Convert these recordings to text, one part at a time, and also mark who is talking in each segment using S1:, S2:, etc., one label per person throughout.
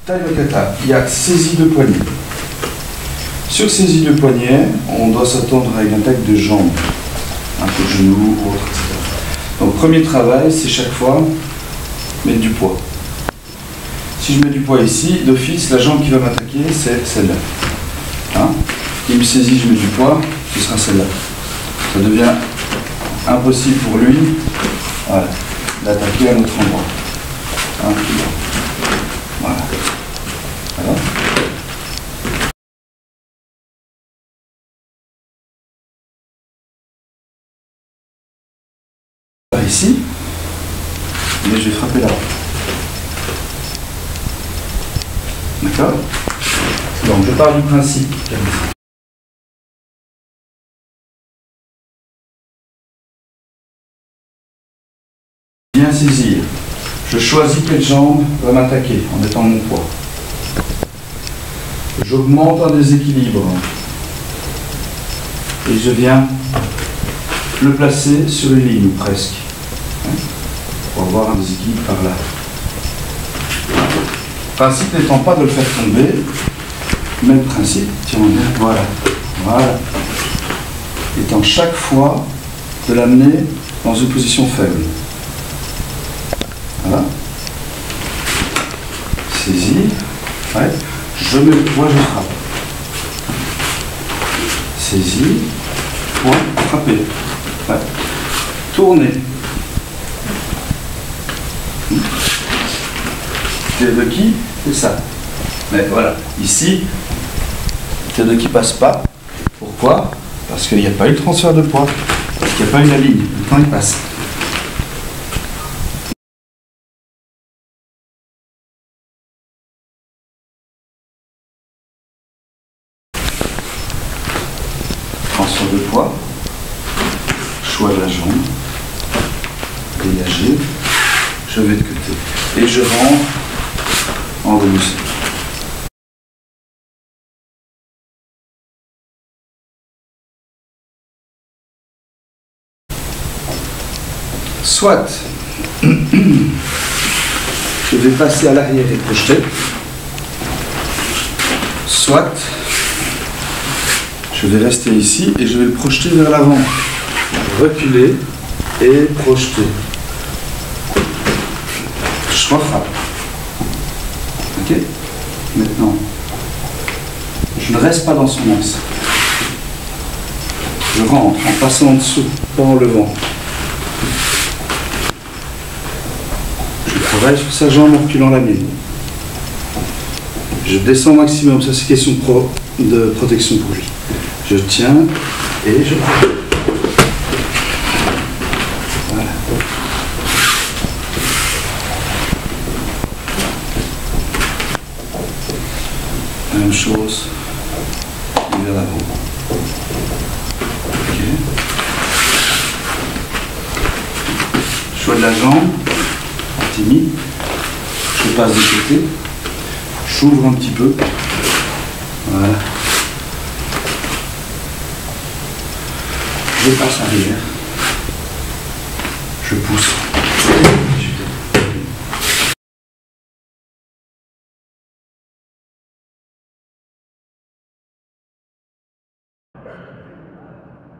S1: Taille kata, il y a saisie de poignet. Sur saisie de poignet, on doit s'attendre à une attaque de jambes, un peu de genou, autre, etc. Donc premier travail, c'est chaque fois mettre du poids. Si je mets du poids ici, d'office, la jambe qui va m'attaquer, c'est celle-là. Hein? Il me saisit, je mets du poids, ce sera celle-là. Ça devient impossible pour lui, voilà, d'attaquer à notre endroit. Hein? Voilà. Alors, ici, mais je vais frapper là. D'accord? Donc je pars du principe. Bien saisir. Je choisis quelle jambe va m'attaquer en mettant mon poids. J'augmente un déséquilibre. Et je viens le placer sur une ligne, ou presque. Pour avoir un déséquilibre par là. Le principe n'étant pas de le faire tomber, mais le principe, tiens, voilà, voilà, étant chaque fois de l'amener dans une position faible. Voilà. Saisie, ouais. Je mets le poids, je frappe. Saisie, poids, frapper. Ouais. Tourner. Tedoki, c'est ça. Mais voilà, ici, Tedoki passe pas. Pourquoi? Parce qu'il n'y a pas eu de transfert de poids. Parce qu'il n'y a pas eu la ligne. Maintenant, il passe. Transfert de poids. Choix de la jambe. Dégager. Je vais de côté. Et je rentre en reboussé. Soit je vais passer à l'arrière et projeter, soit je vais rester ici et je vais le projeter vers l'avant. Reculer et projeter. Je refrappe. Ok? Maintenant, je ne reste pas dans son axe. Je rentre en passant en dessous, pas en levant. Je travaille sur sa jambe en reculant la mienne. Je descends au maximum, ça c'est question de protection pour lui. Je tiens et je frappe. Voilà. Même chose, vers l'avant. Ok. Choix de la jambe, timide. Je passe de côté. J'ouvre un petit peu. Voilà. Je passe arrière. Je pousse.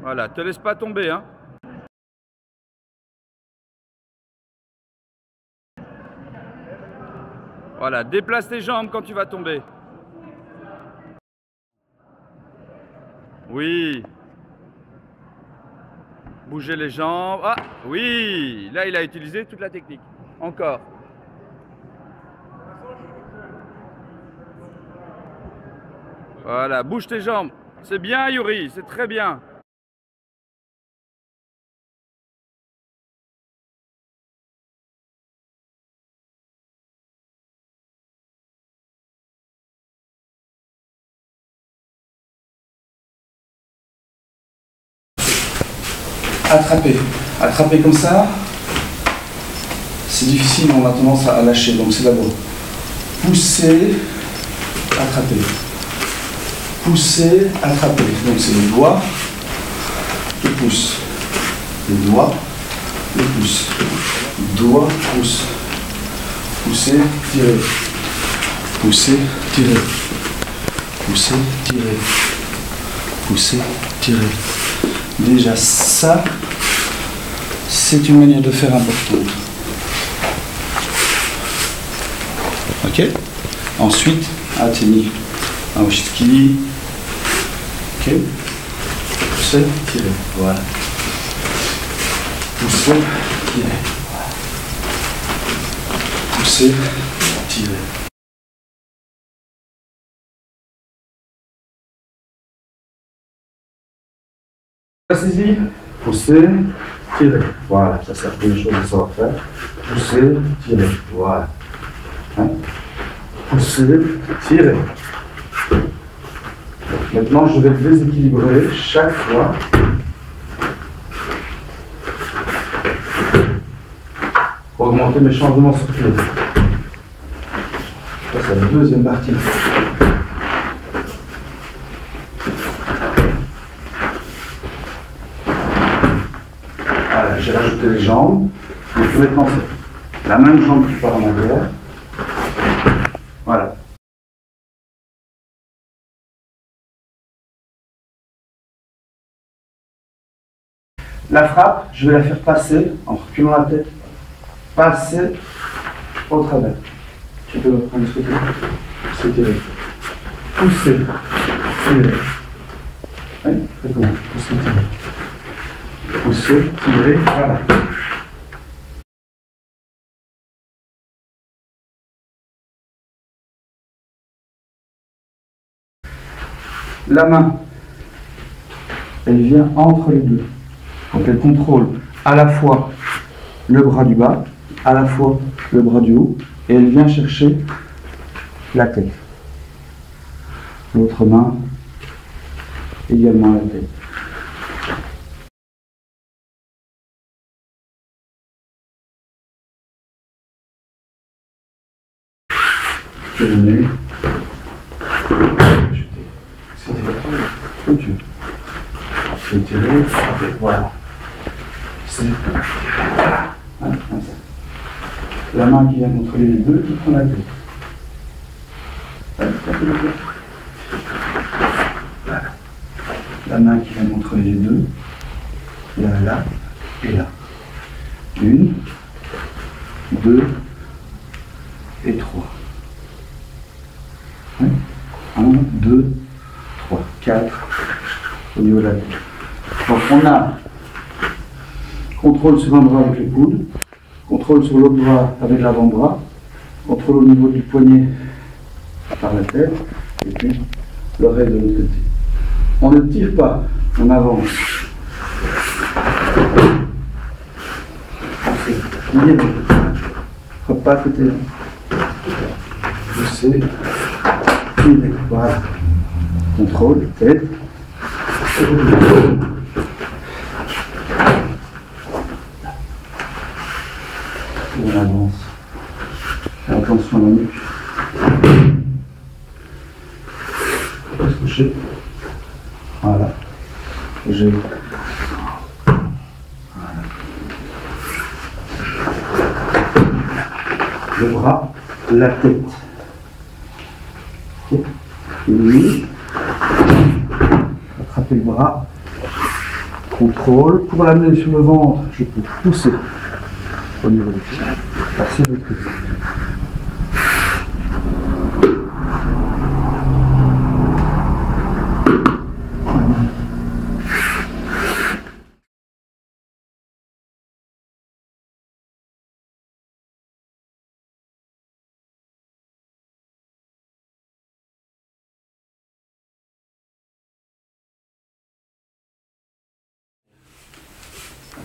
S2: Voilà, te laisse pas tomber, hein. Voilà, déplace tes jambes quand tu vas tomber. Oui. Bouger les jambes. Ah, oui. Là, il a utilisé toute la technique. Encore. Voilà, bouge tes jambes. C'est bien, Yuri, c'est très bien.
S1: Attraper. Attraper comme ça, c'est difficile, on a tendance à lâcher. Donc c'est d'abord pousser, attraper. Pousser, attraper. Donc c'est le doigt, le pouce. Le doigt, le pouce. Doigt, pouce. Pousser, tirer. Pousser, tirer. Pousser, tirer. Pousser, tirer. Déjà ça, c'est une manière de faire importante. Ok. Ensuite, atteignez un Oshitsuki. Ok. Pousser, tirer. Voilà. Pousser, tirer. Pousser, tirer. Saisie, pousser, tirer. Voilà, ça c'est la première chose à savoir faire. Pousser, tirer. Voilà. Hein? Pousser, tirer. Maintenant, je vais déséquilibrer chaque fois. Pour augmenter mes changements sur pied. Ça, c'est la deuxième partie. Voilà, j'ai rajouté les jambes. Il faut maintenant faire la même jambe qui part en arrière. Voilà. La frappe, je vais la faire passer en reculant la tête. Passer au travers. Tu peux prendre ce côté. Pousser, tirer. Pousser, tirer. Oui, fais comment? Pousser, tirer. Pousser, tirer, voilà. La main, elle vient entre les deux. Donc elle contrôle à la fois le bras du bas, à la fois le bras du haut, et elle vient chercher la tête. L'autre main, également la tête. Terminé. Comme tu veux. Je vais tirer, voilà. C'est voilà. Comme ça. La main qui vient contrôler les deux, qui prend la tête. Voilà. La main qui vient contrôler les deux. Là, là et là. 1, 2 et 3. 1, 2, 3, 4 au niveau de la tête. Donc on a contrôle sur un bras avec les coudes, contrôle sur l'autre bras avec l'avant-bras, contrôle au niveau du poignet par la tête, et puis l'oreille de l'autre côté. On ne tire pas, on avance. Frappe pas à côté. Pousser, tirer, voilà. Contrôle, tête. Et on avance. Attention à la nuque. Faut pas se coucher. Voilà. J'ai. Voilà. Le bras, la tête. Okay. Et lui. Attraper le bras. Contrôle. Pour l'amener sur le ventre, je peux pousser au niveau du pied. Passer de l'autre côté.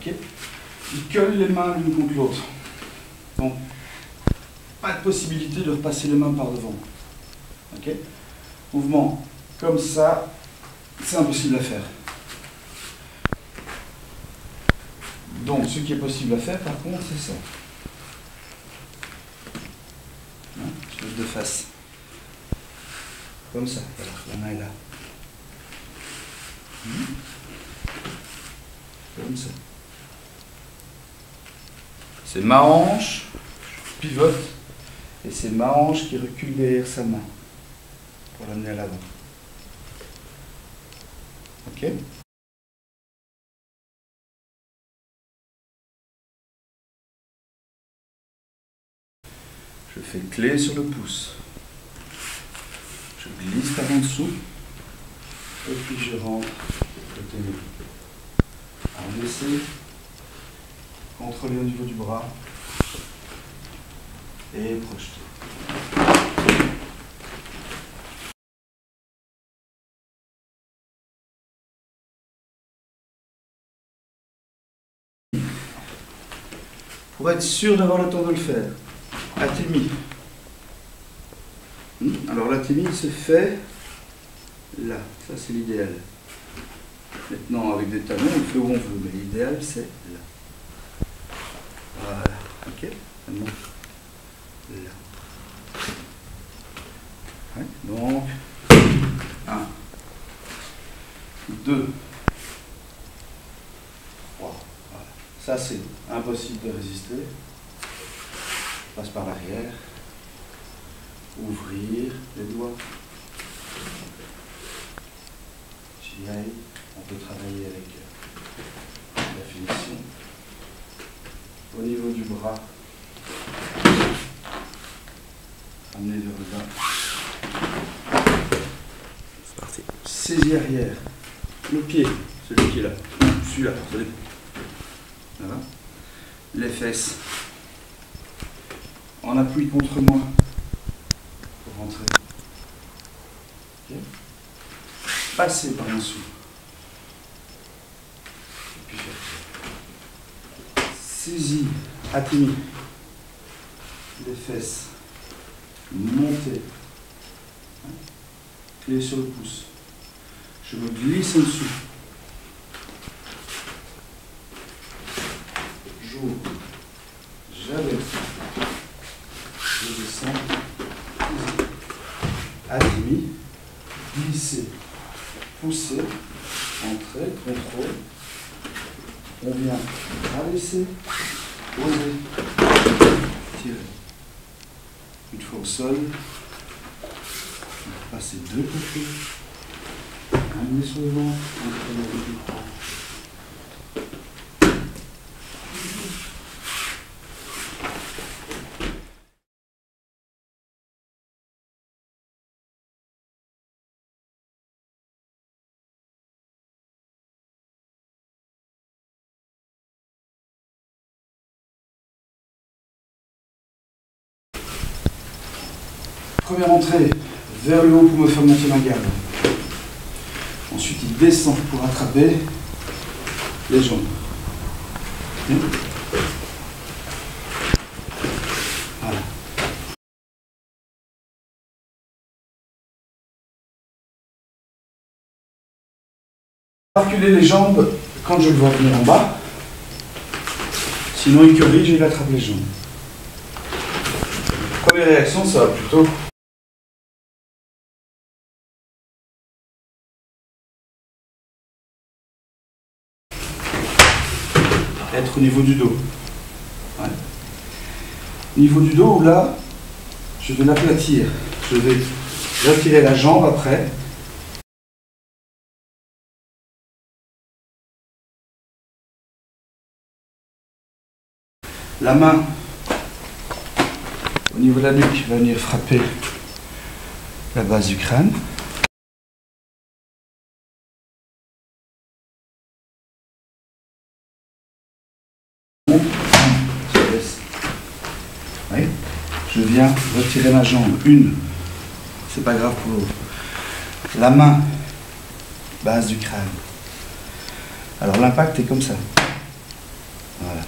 S1: Okay. Ils collent les mains l'une contre l'autre. Donc, pas de possibilité de repasser les mains par devant. Okay. Mouvement comme ça, c'est impossible à faire. Donc, ce qui est possible à faire, par contre, c'est ça. Hein, je lève de face. Comme ça. Voilà, la main est là. Comme ça. C'est ma hanche, je pivote Et c'est ma hanche qui recule derrière sa main pour l'amener à l'avant. Ok? Je fais clé sur le pouce. Je glisse par en dessous. Et puis je rentre côté nu. Laisser contrôler au niveau du bras et projeter. Pour être sûr d'avoir le temps de le faire, Atemi. Alors l'Atemi il se fait là, ça c'est l'idéal. Maintenant avec des talons on le fait où on veut, mais l'idéal c'est là. Voilà, ok. Maintenant là. Ouais, donc 1, 2, 3. Voilà. Ça c'est impossible de résister. Je passe par l'arrière. Ouvrir les doigts. J'y aille. On peut travailler avec la finition. Au niveau du bras, amener vers le bas. C'est parti. Saisie arrière. Le pied, celui qui est là. Celui-là, ça dépend. Voilà. Les fesses. En appui contre moi. Pour rentrer. Okay. Passer par en dessous. Et puis faire. Saisie, Atemi. Les fesses. Monter. Clé sur le pouce. Je me glisse en dessous. J'ouvre. J'abaisse. Je descends. Atemi. Glisser. Pousser. Entrer. Contrôle. On vient abaisser. Poser. Tirer. Une fois au sol. Passer deux côtés. Amener sur le ventre. Première entrée vers le haut pour me faire monter ma garde. Ensuite, il descend pour attraper les jambes. Voilà. Reculer les jambes quand je le vois venir en bas. Sinon, il corrige et il attrape les jambes. Première réaction, ça va plutôt. Être au niveau du dos. Ouais. Niveau du dos, où là, je vais l'aplatir. Je vais retirer la jambe après. La main, au niveau de la nuque, va venir frapper la base du crâne. Oui. Je viens retirer ma jambe. Une, c'est pas grave pour l'autre. La main, base du crâne. Alors l'impact est comme ça. Voilà.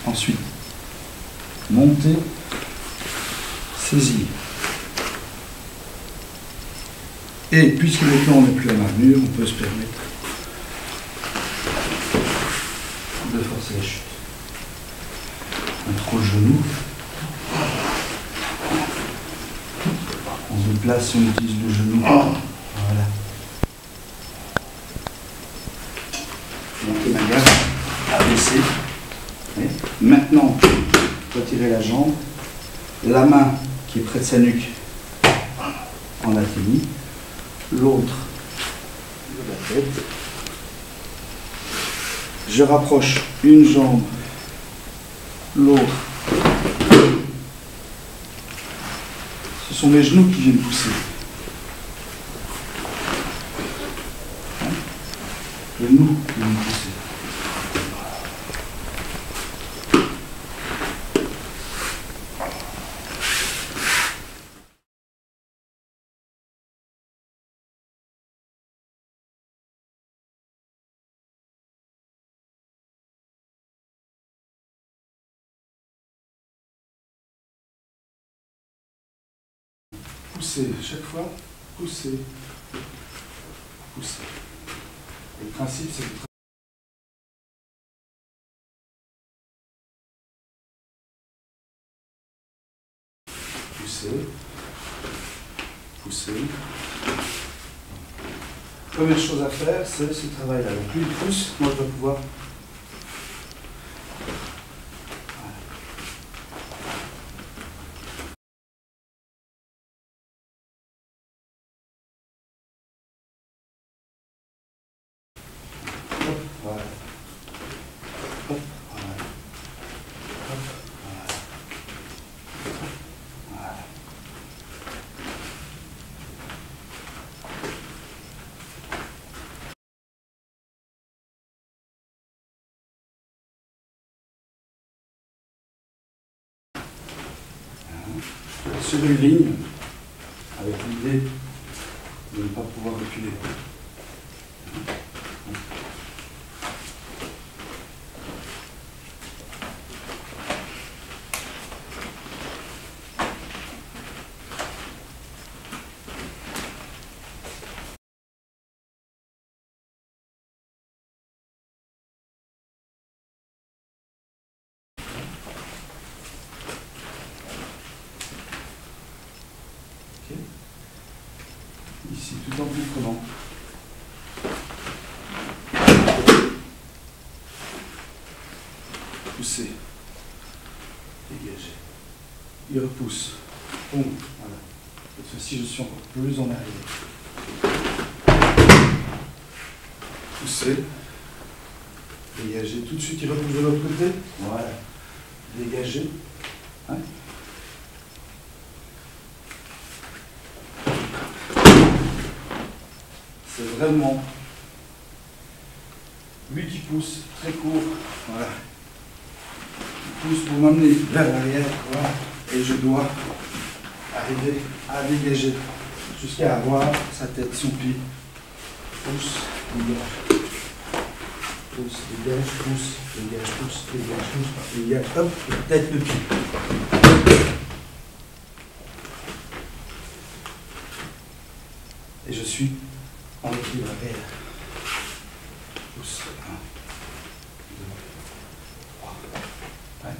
S1: Ensuite, monter, saisir. Et puisque maintenant on n'est plus en armure, on peut se permettre de forcer la chute. On trouve le genou. On se place et on utilise le genou. Voilà. Monter ma garde, abaisser. Et maintenant, retirer la jambe la main qui est près de sa nuque en atteignit, l'autre de la tête. Je rapproche une jambe, l'autre. Ce sont mes genoux qui viennent pousser. Les genoux qui viennent pousser. Pousser, chaque fois, pousser, pousser. Le principe, c'est de pousser, pousser. Première chose à faire, c'est ce travail-là. Plus il pousse, moi je dois pouvoir. Voilà. Hop, voilà. Hop, voilà. Voilà. Sur une ligne, avec l'idée de ne pas pouvoir reculer. Okay. Ici, tout en comprenant. Pousser. Dégager. Il repousse. Bon, voilà. Cette fois-ci, je suis encore plus en arrière. Pousser. Dégager. Tout de suite, il repousse de l'autre côté. Voilà. Dégager. Hein? C'est vraiment lui qui pousse, très court. Voilà. Il pousse pour m'amener vers l'arrière. Voilà. Et je dois arriver à dégager jusqu'à avoir sa tête, son pied. Pousse, dégage. Pousse, dégage, pousse, dégage, pousse, dégage, pousse, dégage. Hop, tête, le pied. Et je suis en équilibre arrière. Pousse. 1, 2, 3. Ouais.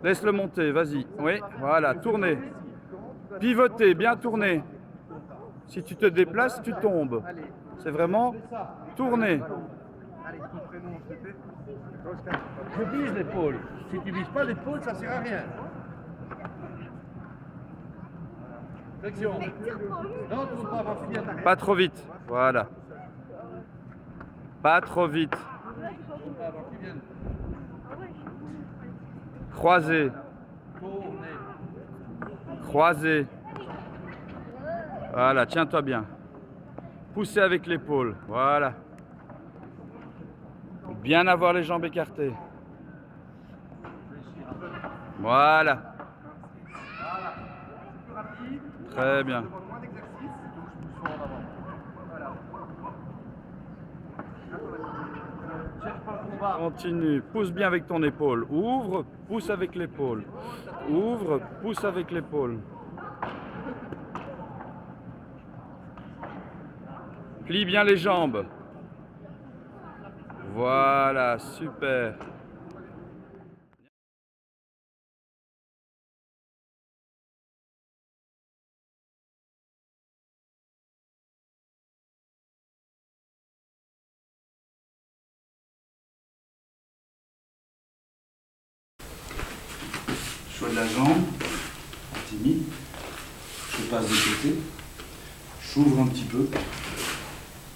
S2: Laisse-le monter, vas-y. Oui, voilà, tournez. Pivotez, bien tourner. Si tu te déplaces, tu tombes. C'est vraiment tourner.
S3: Je vise l'épaule. Si tu vises pas l'épaule, ça sert à rien. Flexion. Non, tu ne peux pas avoir fini à ta.
S2: Pas trop vite. Voilà. Pas trop vite. Croisez. Croisez. Voilà, tiens-toi bien. Poussez avec l'épaule. Voilà. Bien avoir les jambes écartées. Voilà. Très bien. Continue, pousse bien avec ton épaule. Ouvre, pousse avec l'épaule. Ouvre, pousse avec l'épaule. Plie bien les jambes. Voilà, super.
S1: Choix de la jambe, timide. Je passe de côté. J'ouvre un petit peu.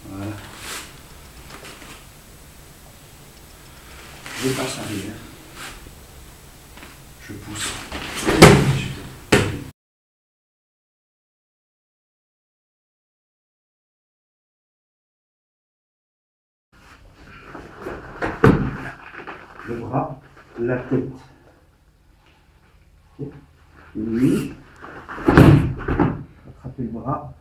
S1: Voilà. Je passe arrière. Je pousse. Le bras, la tête. Et lui, attraper le bras,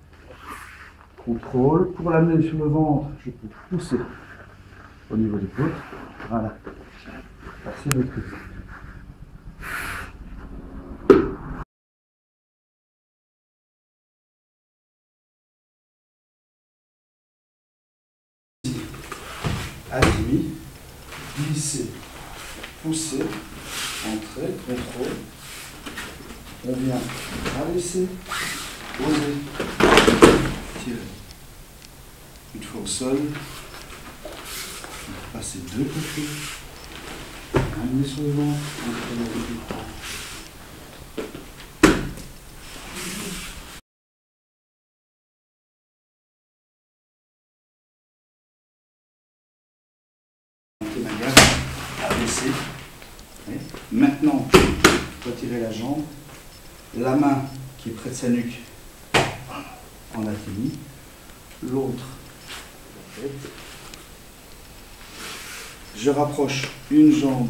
S1: contrôle. Pour l'amener sur le ventre, je peux pousser au niveau des côtes. Voilà. Passer le truc. Admis, glisser, pousser, entrer, contrôle. On vient rabaisser, poser, tirer. Une fois au sol, passer de côté, amener sur le ventre, entrer dans le dos. Ma garde, abaisser. Maintenant, retirer la jambe. La main qui est près de sa nuque en atteignit, l'autre la tête. Je rapproche une jambe,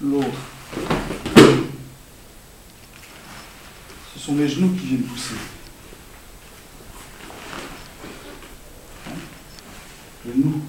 S1: l'autre. Ce sont mes genoux qui viennent pousser. Genou